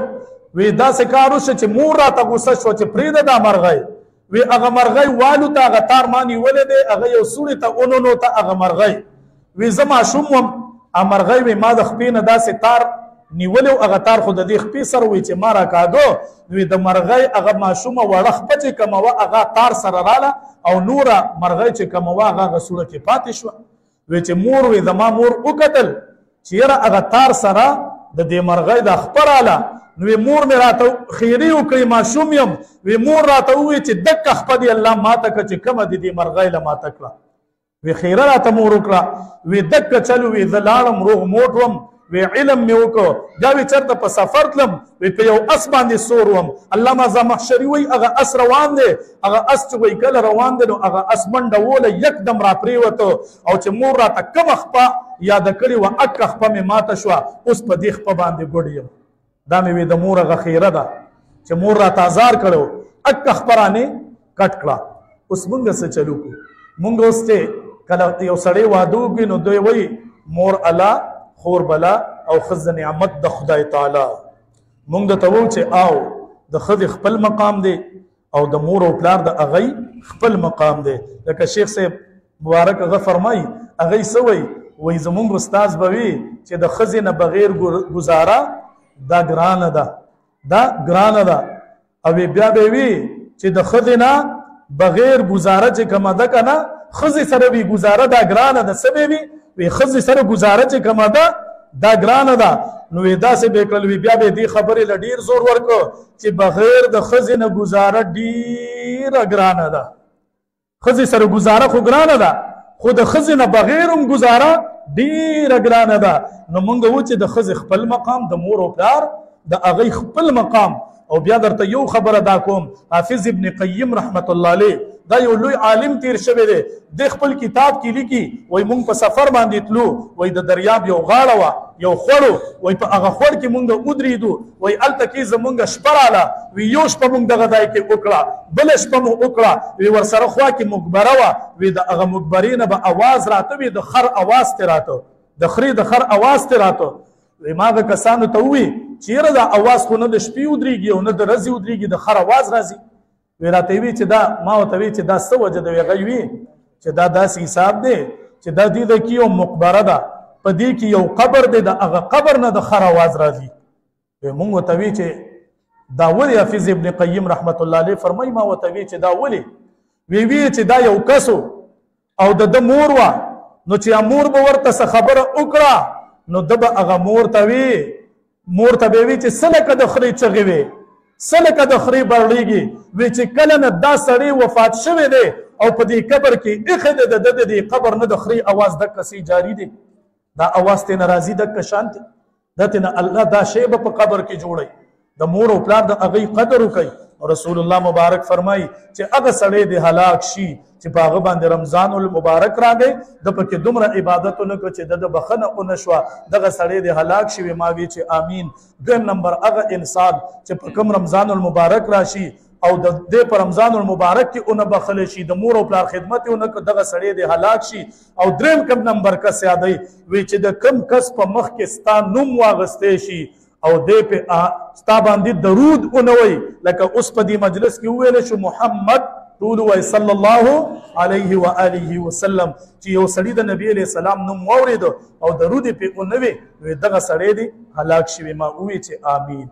وی داسې کار وشو چې مور راته غوسه شوه چې پرېږده دا مرغۍ وی هغه مرغۍ والوته هغه تار ما نیولی دی هغه یو سوړې ته وننوته هغه مرغۍ وی زه ماشوم وم هغه مرغۍ وی ما د خپې نه داسې تار نیولی و هغه تار خو د دې خپې سره وی چې ما راکاږه وی د مرغۍ هغه ماشومه وړه خپه چې کومه وه هغه تار سره راله او نوره مرغۍ چې کومه وه هغه هغه سوړه کې پاتې شوه وی چې مور وی زما مور وکتل چې یاره هغه تار سره د دې مرغۍ دا خپه راله نو مور مې راته خیرې وکړې ماشوم یم وی مور راته ووایي چې دکه خپه دې الله ماته کړه چې کومه د دې مرغۍ له ماته کړه وی خیره راته مور وکړه وی دکه چلو وی زه لاړم روغ موټ وم وی علم مې وکړو بیا وی چېرته په سفر تلم وی په یو اس باندې سور وم علامه زمخشري وی هغه اس روان دی هغه اس چې وی کله روان دی نو هغه اس منډه وله یکدم را پرېوته او چې مور راته کومه خپه یاده کړې وه اکه خپه مې ماته شوه اوس په دې خپه باندې ګوډ یم دا مې وی د مور هغه خیره ده چې مور راته ازار کړی اکه خپه رانې کټ کړه اوس مونږ څه چلو کړو مونږ اوس چې کله یو سړی واده وکړي نو دوی وایي مور الله خور بلا او ښځه نعمت د خدای تعالی مونږ درته ووایو چې او د ښځې خپل مقام دی او د مور او پلار د هغوی خپل مقام دی لکه شیخ صاحب مبارک هغه فرمایي هغوی څه وایي وایي زمونږ استاذ به وي چې د ښځې نه بغیر گزاره دا ګرانه ده دا ګرانه ده او بیا به وي چې د ښځې نه بغیر گزاره چې کومه ده که نه ښځې سره وي گزاره دا ګرانه ده څه به وي وی ښځې سره ګزاره چې کومه ده دا ګرانه ده نو وی داسې به کړل وی بیا به دې خبرې له ډېر زور ورکړو چې بغیر د ښځې نه ګزاره ډېره ګرانه ده ښځې سره ګزاره خو ګرانه ده خو د ښځې نه بغیر هم ګزاره ډېره ګرانه ده نو مونږ وو چې د ښځې خپل مقام د مور او پلار د هغوی خپل مقام او بیا درته یو خبره دا کوم حافظ ابن قیم رحمت الله علیه دا یو لوی عالم تیر شوی دی د خپل کتاب کې لیکي وای مونږ په سفر باندې تلو وای د دریاب یو غاړه وه یو خوړو وای په هغه خوړ کې مونږ ودرېدو وای هلته کې زمونږ شپه راله وی یو شپه مونږ دغه ځای کې وکړه بله شپه مو وکړه وی ورسره خوا کې مقبره وه وی د هغه مقبرې نه به اواز راته وي د خر اواز ترې راته د خرې د خر اواز ترې راته وی ما هغه کسانو ته ووي چې یاره دا اواز خو نه د شپې ودرېږي او نه د ورځې ودرېږي د خر اواز راځي وی راته وی چې دا ما ورته وی چې دا څه وجه ده هغه وي چې دا داسې حساب دی چې دا دې کې یو مقبره ده په دې کې یو قبر دی د هغه قبر نه د خر اواز راځي مونږ ورته وی چې دا ولې حافظ ابن قیم رحمت الله علیه فرمایي ما ورته وی چې دا ولې وی چې دا یو کسو او د مور وه نو چې مور به ورته څه خبره وکړه نو ده به هغه مور ته به وي چې څه لکه د خرې چغې وې څه لکه د خرې برړېږي وی چې کله نه دا سړی وفات شوی دی او په دې قبر کې ایښی دی د ده د دې قبر نه د خرې اواز دکه سي جاري دی دا اواز ترې نه راځي دکه شانتې دا ترې نه الله دا شی به په قبر کې جوړوي د مور او پلار د هغوی قدر وکوي رسول الله مبارک فرمایي چې هغه سړی د هلاک شي چې په هغه باندې رمضان المبارک راغی د پکې دومره عبادت ونه کړ چې د بخنه ونه شوه دغه سړی د هلاک شوی ما وی چې آمین دویم نمبر هغه انسان چې په کوم رمضان المبارک راشي او د دې په رمضان المبارک کې اونه بخلی شي د مور او پلار خدمت یې ونه کړ دغه سړی د هلاک شي او دریم کم نمبر کس یادوي وی چې د کم کس په مخ کې ستا نوم واغستی شي او دې په ستا باندې درود اونه وی لکه اوس په دې مجلس کې وویل شو محمد ټول وای صلی الله علیه و آله وسلم چې یو سړی د نبی علیہ السلام نوم واورید او درود په اونه وی دغه سړی دی هلاک شوی ما وی چې آمین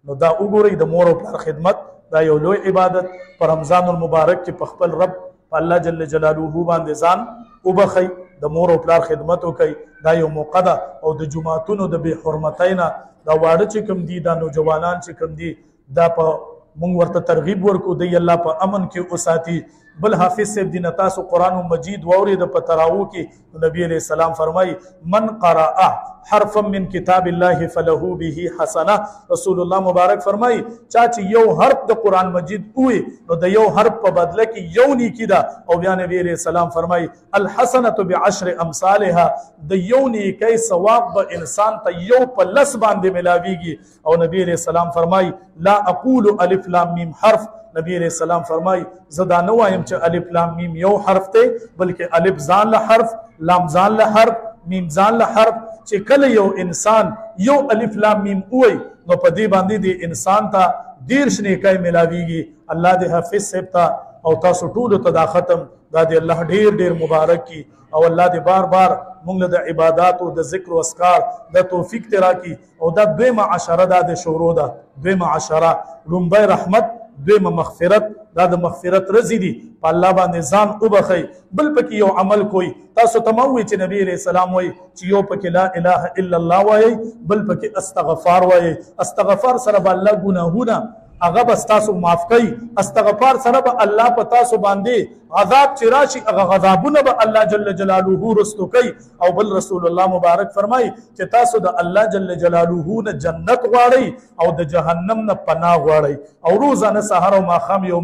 نو دا وګورئ د مور او پلار خدمت دا یو لوی عبادت په رمضان المبارک کې په خپل رب په الله جل جلاله باندې ځان وبخئ د مور او پلار خدمت وکئ دا یو موقع ده او د جماعتونو د بې حرمتۍ نه دا واړه چې کوم دي دا نوجوانان چې کوم دي دا په مونږ ورته ترغیب ورکو دی الله په امن کې وساتي بل حافظ صاحب دین تاسو قرآن مجید واورید په تراو کې نبی علیہ السلام فرمای من قرأ حرفا من کتاب الله فله به حسنه رسول الله مبارک فرمای چا چې یو حرف د قرآن مجید وي نو د یو حرف په بدله کې یو نیکی ده او بیا نبی علیہ السلام فرمای الحسنه بعشر امثالها د یو نیکی ثواب به انسان ته یو په لس باندې ملاویږي او نبی علیہ السلام فرمای لا اقول الف لام میم حرف نبی علیہ السلام فرمای زدا نه وایم چې الف لام میم یو حرف ته بلکې الف ځان له حرف لام ځان له حرف میم ځان له حرف چې کله یو انسان یو الف لام میم وای نو په دې باندې د انسان ته ډیر شنیکای ملاویږي الله دې حافظ صاحب ته او تاسو ټول ته دا ختم دا دې الله ډیر ډیر مبارک کی او الله دې بار بار موږ له عبادت او د ذکر او اسکار د توفیق ترا کی او دا دویمه عشره د شروع ده دویمه عشره لومبای رحمت دویمه مغفرت دا د مغفرت رزي دي په الله باندې ځان وبخي بل پکې یو عمل کوئی تاسو تموي چې نبی عليه السلام وای چې یو پکې لا اله الا الله وای بل پکې استغفار وای استغفار سره الله ګناهونه هغه بس تاسو معاف کوي استغفار سره به الله په تاسو باندې عذاب چې راشي هغه غضبونه به الله جل جلاله رستو کوي او بل رسول الله مبارک فرمایي چې تاسو د الله جل جلاله نه جنت غواړئ او د جهنم نه پناه غواړئ او روزانه سحر او ماښام یو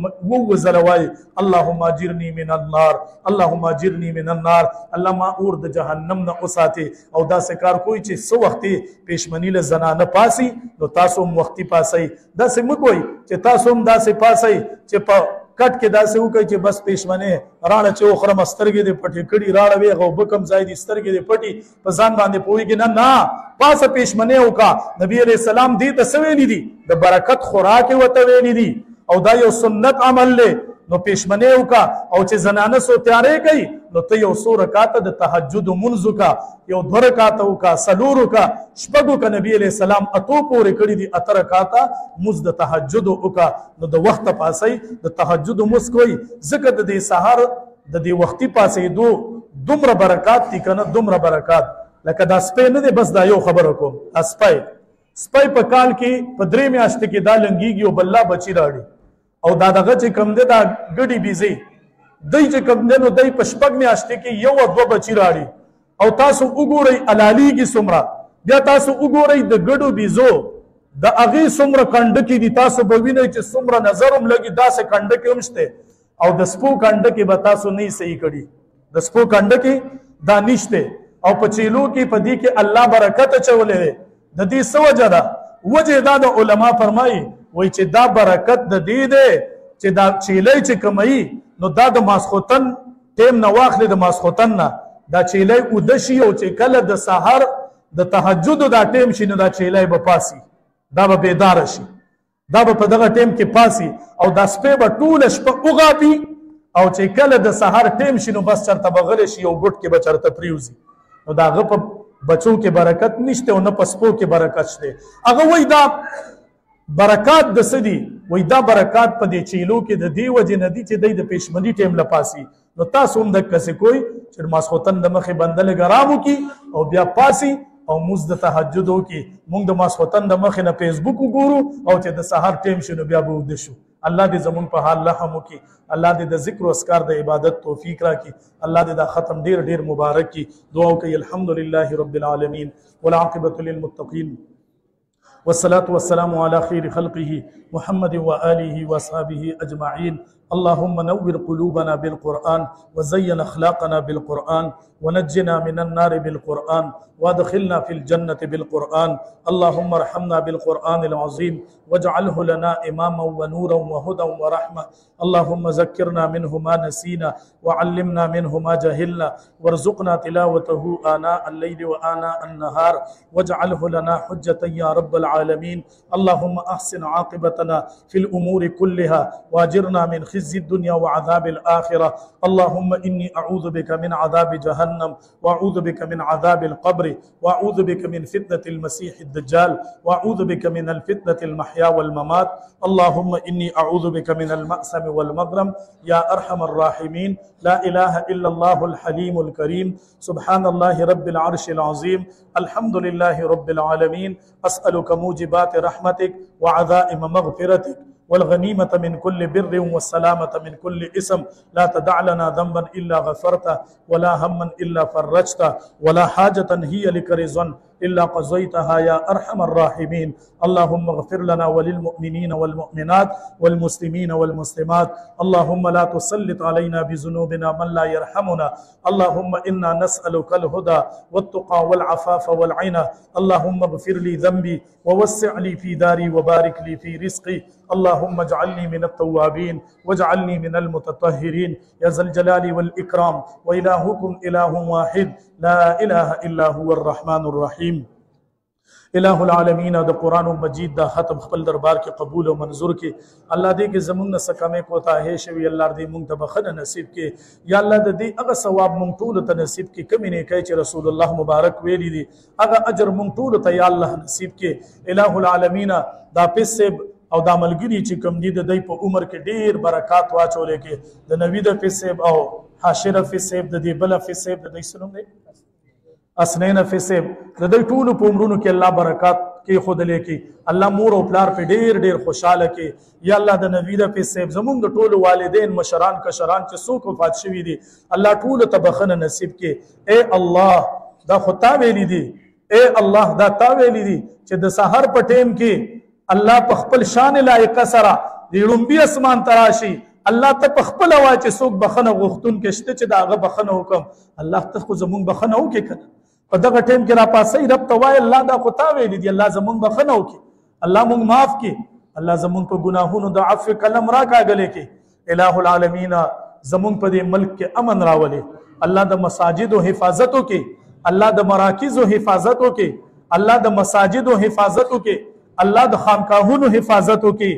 وزره وایي اللهم اجرني من النار اللهم اجرني من النار الله ما اور د جهنم نه وساتي او دا کار کوئی چې سو وختي پېشمنی له زنانه پاسي نو تاسو هم وختي پاسئ داسې مه کوئ چې تاسو هم داسې پاسئ چې په کټ کې داسې وکړئ چې بس پېشمنې راړه چې وخورم سترګې دې پټې کړي راړه وې هغه اوبه کم ځای دي سترګې دې پټي په ځان باندې پوهېږي نه پاسه پېشمنې وکړه نبي علیه السلام دې ته څه ویلي دي د برکت خوراک یې ورته ویلي دي او دا یو سنت عمل دی نو پېشمنې وکړه او چې زنانه سو تیارې کوي نو ته یو څو رکاته د تهجد منځ وکړه یو 2 رکاته وکړه 4 وکړه 6 وکړه نبي علیه السلام اتو پورې کړي دي 8 رکاته مونځ د تهجد وکړه نو د وخته پاسئ د تهجد مونځ کوئ ځکه د دې سهار د دې وختي پاسېدو دومره برکات دي که نه دومره برکات لکه دا سپی نه دی بس دا یو خبره کوم سپی په کال کې په 3 میاشتې کې دا لنګېږي او بله بچي راړي او دا دغه چې کوم دی دا ګډي بیزي دی چې کوم دی نو دی په 6 میاشتې کې 1 او 2 بچي راړي او تاسو وګورئ الالیږي څومره بیا تاسو وګورئ د ګډو بیزو د هغې څومره کنډکې دي تاسو به وینئ چې څومره نظر هم لګي داسې کنډکې هم شته او د سپو کنډکې به تاسو نه صحیح کړي د سپو کنډکې دا نشته او په چیلو کې په دې کې الله برکت اچولی دی د دې څه وجه ده وجه دا د علما فرمایي وایي چې دا برکت د دې دی چې دا چیلی چې کموي نو دا د ماسخوتن ټیم نه واخلي د ماسخوتن نه دا چیلی اوده شي او چې کله د سحر د تهجدو دا ټیم شي نو دا چیلی به پاسي دا به بیداره شي دا به په دغه ټیم کې پاسي او دا سپی به ټوله شپه وغاپي او چې کله د سحر ټیم شي نو بس چرته به غلی شي او ګوټ کې به چرته پریوځي نو د هغه په بچو کې برکت نشته او نه په سپو کې برکت شته هغه وایي دا برکات د څه دي وایي دا برکات په دې چیلو کې د دې وجې نه دي چې دی د پېشمني ټیم له پاسي نو تاسو هم دقسې کوئ چې ماسخوتن د مخې بنده لږ ارام وکړي او بیا پاسي او موږ د تهجد وکړي موږ د ماسخوتن د مخې نه فیسبوک وګورو او چې د سحر ټیم شي نو بیا به اوده شو الله دې زمونږ په حال رحم وکړي الله دې د ذکر او اذکار د عبادت توفیق راکړي الله دې دا ختم ډیر ډیر مبارک کړي دعا وکړئ الحمدلله رب العالمین والعاقبة للمتقین والصلاة والسلام على خير خلقه محمد وآله وصحبه أجمعين اللهم نور قلوبنا بالقرآن وزين أخلاقنا بالقرآن ونجنا من النار بالقرآن وادخلنا في الجنة بالقرآن اللهم ارحمنا بالقرآن العظيم واجعله لنا إماما ونورا وهدى ورحمة اللهم ذكرنا منه ما نسينا وعلمنا منه ما جهلنا وارزقنا تلاوته آناء الليل وآناء النهار واجعله لنا حجة يا رب العالمين اللهم أحسن عاقبتنا في الأمور كلها واجرنا من خزي الدنيا وعذاب الآخرة اللهم إني أعوذ بك من عذاب جهنم وأعوذ بك من عذاب القبر وأعوذ بك من فتنة المسيح الدجال وأعوذ بك من الفتنة المحيا والممات اللهم إني أعوذ بك من المأسم والمغرم يا أرحم الراحمين لا إله إلا الله الحليم الكريم سبحان الله رب العرش العظيم الحمد لله رب العالمين أسألك موجبات رحمتك وعزائم مغفرتك والغنيمة من كل بر والسلامة من كل اسم لا تدع لنا ذنبا إلا غفرته ولا هما إلا فرجته ولا حاجة هي لك رضا إلا قضيتها يا أرحم الراحمين اللهم اغفر لنا وللمؤمنين والمؤمنات والمسلمين والمسلمات اللهم لا تسلط علينا بذنوبنا من لا يرحمنا اللهم إنا نسألك الهدى والتقى والعفاف والعنا اللهم اغفر لي ذنبي ووسع لي في داري وبارك لي في رزقي اللهم اجعلني من التوابين واجعلني من المتطهرين يا ذا الجلال والإكرام وإلهكم إله واحد لا إله إلا هو الرحمن الرحيم الہ العالمین د قرآن مجید دا ختم خپل دربار کې قبول او منظور کې الله دې کې زمونږ نه څه کمې کوتاهی شوي الله دې مونږ ته بخښنه نصیب کې یا الله د دې هغه ثواب مونږ ټولو ته نصیب کې کمې نیکۍ چې رسول الله مبارک ویلي دي هغه اجر مونږ ټولو ته یا الله نصیب کې الہ العالمین دا پیسې او دا ملګری چې کوم دي د دوی په عمر کې ډیر برکات واچولې کې د نوی د پیسې او حاشر پیسې د دې بل پیسې د دوی سره اسنین حفیظ صاحب د دوی ټولو په عمرونو کې الله برکات کې خودلې کې الله مور او پلار په ډېر خوشاله کې یا الله د نوید حفیظ صاحب زمونږ د ټولو والدین مشران کشران چې څوک وفات شوي دي الله ټولو ته بخښنه نصیب کې اے الله دا خو تا ویلي دي اے الله دا تا ویلي دي چې د سحر په ټیم کې الله په خپل شان لایقه سره د لومبي اسمان تراشي الله ته په خپل وای چې څوک بخښنه غوښتون کې شته چې دا هغه بخښنه وکم الله ته خو زمونږ بخښنه وکړي کنه په دغه ټیم کې را پاسې رب ته وای الله دا خو تا ویلي دي الله زمونږ بخښنه وکړي الله مونږ معاف کړي الله زمونږ په ګناهونو د عفو کلم راکاږلې کې الہ العالمین زمونږ په دې ملک کې امن راولي الله د مساجد او حفاظت وکړي الله د مراکز او حفاظت وکړي الله د مساجد او حفاظت وکړي الله د خانقاهونو حفاظت وکړي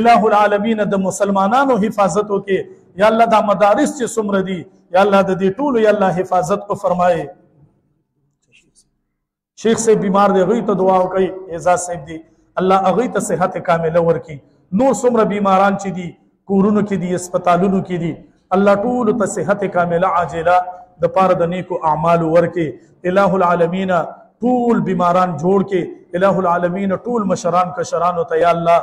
الہ العالمین د مسلمانانو حفاظت وکړي یا الله دا مدارس چې څومره دي یا الله د دې ټولو یا الله حفاظت کو فرمایي شیخ صاحب بیمار دی غوی ته دعا وکړي اعزاز صاحب دی الله هغوی ته صحت کامله ورکړي نور څومره بیماران چې دي کورونو کې دي اسپتالونو کې دي الله ټولو ته صحت کامله عاجله د پاره د نیکو اعمالو ورکړي الہ العالمین ټول بیماران جوړ کې الہ العالمین ټول مشران کشرانو ته یا الله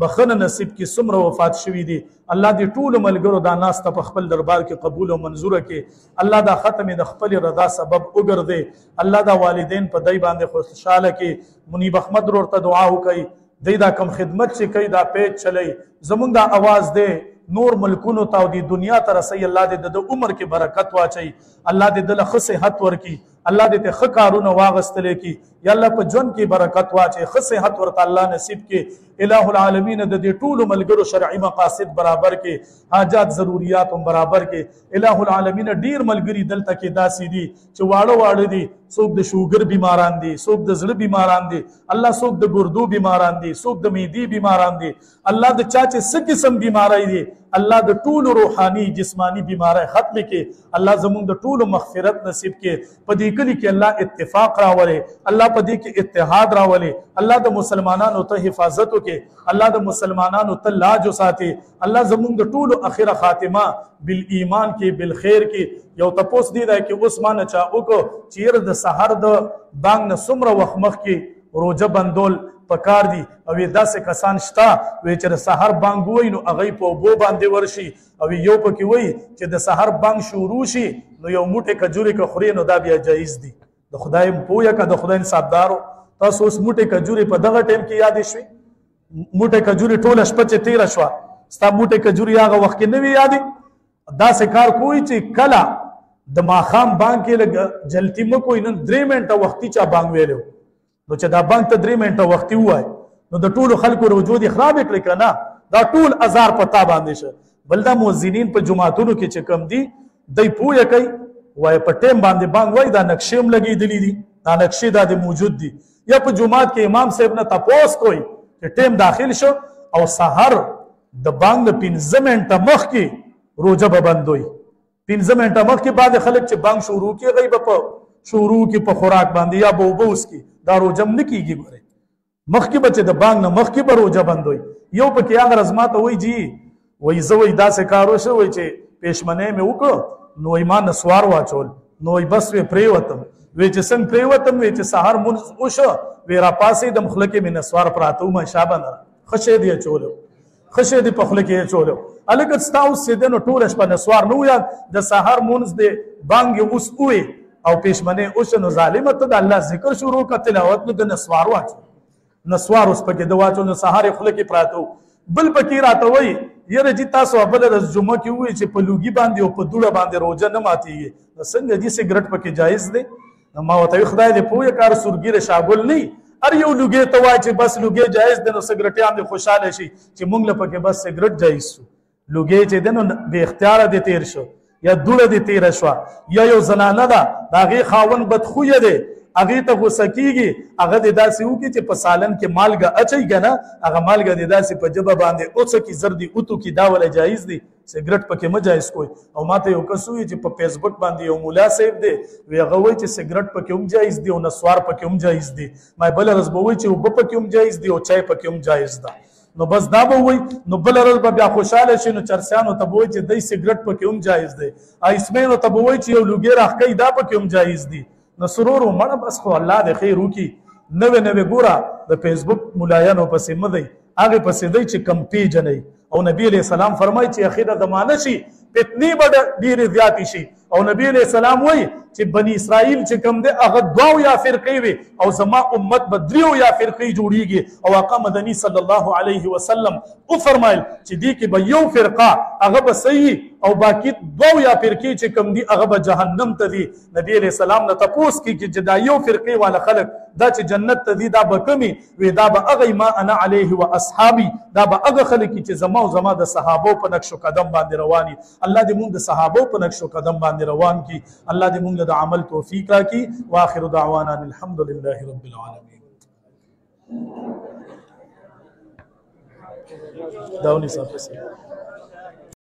بخنه نصیب کې څومره وفات شوي دي الله دې ټول ملګرو دا ناس ته په خپل دربار کې قبول او منظوره کې الله دا ختم د خپل رضا سبب وګرځي الله دا والدین په دای باندې خوشاله کې منیب احمد ورته دعا وکړي دای دا کم خدمت چې کوي دا پیج چلی زمونږ دا आवाज دی نور ملکونو ته او د دنیا ته رسي الله دې د عمر کې برکت واچي الله دې د له صحت ورکي الله دې ته ښه کارونه واغستلې کی یا الله په ژوند کې برکت واچي ښه صحت ورته الله نصیب کې الہ العالمین د دې ټولو ملګرو شرعي مقاصد برابر کې حاجات ضروريات هم برابر کې الہ العالمین ډیر ملګری دلته کې داسې دي چې واړه دي څوک د شوګر بیماران دي څوک د زړه بیماران دي الله څوک د ګردو بیماران دي څوک د معدې بیماران دي الله د چا چې څه قسم بیماری دي الله د ټولو روحاني جسمانی بیماری ختم کې الله زموږ د ټولو مغفرت نصیب کې په دې کلی کې الله اتفاق راولي الله په دې کې اتحاد راولي الله د مسلمانانو ته حفاظت وکړي الله د مسلمانانو ته لاج وساتي الله زموږ د ټولو اخره خاتمه بالایمان کې بالخير کې یو تپوس دی دا کې اوس مان چا وکړو چیر د سحر د بانګ نه څومره وخت مخکې روزه بندول پکار دي او داسې کسان شته وی چې د سحر بانګ وای نو هغه په اوبو باندې ورشي او یو پکې وای چې د سحر بانګ شروع شي نو یو موټه کجوري که خوري نو دا بیا جایز دي د خدای پویا که د خدای انصافدارو تاسو اوس موټه کجوري په دغه ټیم کې یاد شوي موټه کجوري ټوله شپه چې تیر شوه ستا موټه کجوري هغه وخت کې نه وي یادې داسې کار کوي چې کله د ماښام بانګ کې لږ جلتی مه کوئ نن 3 منټه وختي چا بانګ ویلو نو چې دا بانګ ته 3 منټه وختي ووایي نو د ټولو خلکو روجو دې خراب کړي که نه دا ټول ازار په تا باندې شه بل دا مؤذنین په جماعتونو کې چې کم دي دی پوهه کوي وایي په ټیم باندې بانګ وایي دا نقشې هم لګېدلي دي دا نقشې دا د موجود دي یا په جماعت کې امام صاحب نه تپوس کوي چې ټیم داخل شو او سحر د بانګ د 15 منټه مخکې روجه به بندوي 15 منټه مخکې بعد خلک چې بانګ شروع کې غي په شروع کې په خوراک باندې یا بوبوس کې دا روجم نه کیږي ګوره مخکې بچ د بانګ نه مخکې به روجه بندوي یو پکې هغه رزماته وای جی وای زه وای داسې کار وشو وای چې پېشمنۍ مې وکړو نو ایمان نسوار واچول نو بس وی پریوتم وی چې څنګه پریوتم وی چې سحر مونږ وشو وی را پاسې د مخلکه مې نسوار پراته ما شابه خشه دی چولو خشه دی په خلکه چولو الګ ستاو سیده نو ټول شپه نسوار نو یا د سحر مونږ د بانګ اوس وې او پېشمنۍ اوس نو ظالمه ته د الله ذکر شروع کړه تلاوت نو د نسوار واچو نسوار اوس پکې د واچو نو سحر خلکه پراته بل پکې راته وای یره جی تاسو بل ورځ جمعه کې وای چې په لوګي باندې او په دوړه باندې روزه نه ماتيږي نو څنګه دې سیګریټ پکې جایز دی ما وته خدای دې پوهه کار سورګیره شاګل نه ار یو لوګي ته وای چې بس لوګي جایز دی نو سیګریټیان دې خوشاله شي چې مونږ له پکې بس سیګریټ جایز شو لوګي چې دنو به اختیار دې تیر شو یا دوړه دې تیر شو یا یو زنانه ده داغه خاون بدخویه دی هغه ته غوسه کیږي هغه د داسې وکي چې په سالن کې مالګه اچي کنه هغه مالګه د داسې په جبه باندې اوڅ کی زردي اوتو کی دا ول جایز دي سیګریټ پکې مجایز کوي او ماته یو کسوي چې په فیسبوک باندې یو مولا صاحب دی وی هغه وایي چې سیګریټ پکې هم جایز دي او نسوار پکې هم جایز دي ما بل ورځ به وایي چې وب پکې هم جایز دي او چای پکې هم جایز ده نو بس دا به وایي نو بل ورځ به بیا خوشاله شي نو چرسیانو ته به وایي چې دای سیګریټ پکې هم جایز دی ایسمنو ته به وایي چې یو لوګي راخکې دا پکې هم جایز دي نو سرور مړه بس خو الله دې خیر وکړي نوې ګوره د فیسبوک ملایانو پسې مه دی هغې پسې دی چې کم پیژنئ او نبی علیہ السلام فرمایي چې اخیره زمانه شي فتنې به ډېرې زیاتې شي او نبی علیہ السلام وایي چې بني اسرائیل چې کم دی هغه 2 یا فرقې وي او زما امت به 3 یا فرقې جوړیږي او آقا مدني صلی الله علیه وسلم وفرمایل چې دې کې به یو فرقه هغه به صحیح او باقي 2 یا فرقې چې کم دي هغه به جهنم ته دي نبی علیہ السلام نه تپوس کی چې دا یو فرقې والا خلک دا چې جنت ته دي دا به کمی وي دا به هغه ما انا علیه و اصحابي دا به هغه خلک چې زما او زما د صحابو په نقش و قدم باندې رواني الله دې موږ د صحابو په نقش و قدم باندې روان کی الله دې موږ د عمل توفیق کی واخر دعوانا الحمد لله رب العالمین داونی صاحب